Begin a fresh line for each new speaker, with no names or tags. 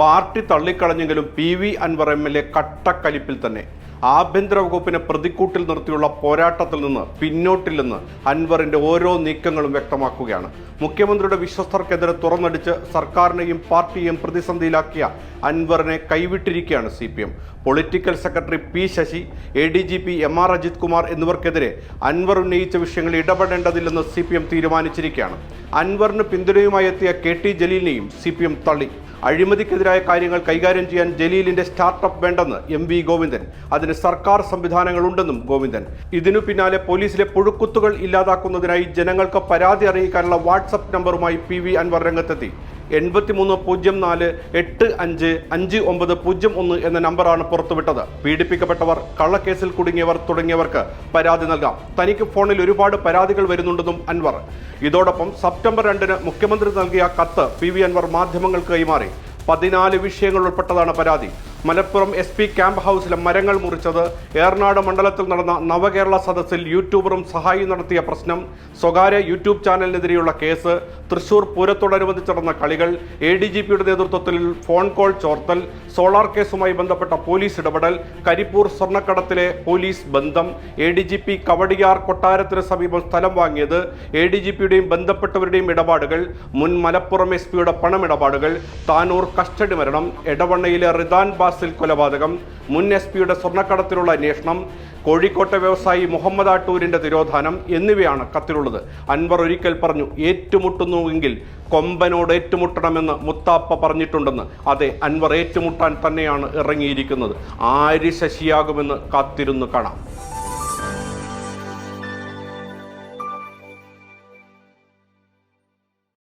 Party തള്ളിക്കളഞ്ഞെങ്കിലും PV Anwar MLA കട്ടക്കലിപ്പിൽ തന്നെ. ആഭ്യന്തര വകുപ്പിനെ പ്രതിക്കൂട്ടിൽ നിർത്തിയുള്ള പോരാട്ടത്തിൽ നിന്ന് പിന്നോട്ടില്ലെന്ന് അൻവറിന്റെ ഓരോ നീക്കങ്ങളും വ്യക്തമാക്കുകയാണ്. മുഖ്യമന്ത്രിയുടെ വിശ്വസ്തർക്കെതിരെ തുറന്നടിച്ച് സർക്കാരിനെയും പാർട്ടിയെയും പ്രതിസന്ധിയിലാക്കിയ അൻവറിനെ കൈവിട്ടിരിക്കുകയാണ് CPM. Political secretary P. Sasi, ADGP MR Ajith Kumar എന്നിവർക്കെതിരെ അൻവർ ഉന്നയിച്ച വിഷയങ്ങളിൽ ഇടപെടേണ്ടതില്ലെന്ന് CPM തീരുമാനിച്ചിരിക്കുകയാണ്. അൻവറിന് പിന്തുണയുമായി എത്തിയ KT ജലീലിനെയും CPM തള്ളി. അഴിമതിക്കെതിരായ കാര്യങ്ങൾ കൈകാര്യം ചെയ്യാൻ ജലീലിന്റെ സ്റ്റാർട്ടപ്പ് വേണ്ടെന്ന് MV ഗോവിന്ദൻ. അതിന് സർക്കാർ സംവിധാനങ്ങളുണ്ടെന്നും ഗോവിന്ദൻ. ഇതിനു പിന്നാലെ പോലീസിലെ പുഴുക്കുത്തുകൾ ഇല്ലാതാക്കുന്നതിനായി ജനങ്ങൾക്ക് പരാതി അറിയിക്കാനുള്ള വാട്സപ്പ് നമ്പറുമായി PV അൻവർ രംഗത്തെത്തി. 8304855901 എന്ന നമ്പറാണ് പുറത്തുവിട്ടത്. പീഡിപ്പിക്കപ്പെട്ടവർ, കള്ളക്കേസിൽ കുടുങ്ങിയവർ തുടങ്ങിയവർക്ക് പരാതി നൽകാം. തനിക്ക് ഫോണിൽ ഒരുപാട് പരാതികൾ വരുന്നുണ്ടെന്നും അൻവർ. ഇതോടൊപ്പം സെപ്റ്റംബർ 2 മുഖ്യമന്ത്രി നൽകിയ കത്ത് PV അൻവർ മാധ്യമങ്ങൾക്ക് കൈമാറി. 14 വിഷയങ്ങൾ ഉൾപ്പെട്ടതാണ് പരാതി. മലപ്പുറം SP ക്യാമ്പ് ഹൗസിലെ മരങ്ങൾ മുറിച്ചത്, ഏറനാട് മണ്ഡലത്തിൽ നടന്ന നവകേരള സദസ്സിൽ യൂട്യൂബറും സഹായി നടത്തിയ പ്രശ്നം, സ്വകാര്യ യൂട്യൂബ് ചാനലിനെതിരെയുള്ള കേസ്, തൃശൂർ പൂരത്തോടനുബന്ധിച്ച് നടന്ന കളികൾ, ADGPയുടെ നേതൃത്വത്തിൽ ഫോൺ കോൾ ചോർത്തൽ, സോളാർ കേസുമായി ബന്ധപ്പെട്ട പോലീസ് ഇടപെടൽ, കരിപ്പൂർ സ്വർണ്ണക്കടത്തിലെ പോലീസ് ബന്ധം, ADGP കവടിയാർ കൊട്ടാരത്തിന് സമീപം സ്ഥലം വാങ്ങിയത്, ADGPയുടെയും ബന്ധപ്പെട്ടവരുടെയും ഇടപാടുകൾ, മുൻ മലപ്പുറം SPയുടെ പണമിടപാടുകൾ, താനൂർ കസ്റ്റഡി മരണം, എടവണ്ണയിലെ റിദാൻ കൊലപാതകം, മുൻ SPയുടെ സ്വർണ്ണക്കടത്തിലുള്ള അന്വേഷണം, കോഴിക്കോട്ടെ വ്യവസായി മുഹമ്മദ് ആട്ടൂരിന്റെ തിരോധാനം എന്നിവയാണ് കത്തിലുള്ളത്. അൻവർ ഒരിക്കൽ പറഞ്ഞു, ഏറ്റുമുട്ടുന്നുവെങ്കിൽ കൊമ്പനോട് ഏറ്റുമുട്ടണമെന്ന് മുത്താപ്പ പറഞ്ഞിട്ടുണ്ടെന്ന്. അതെ, അൻവർ ഏറ്റുമുട്ടാൻ തന്നെയാണ് ഇറങ്ങിയിരിക്കുന്നത്. ആര് ശശിയാകുമെന്ന് കാത്തിരുന്നു കാണാം.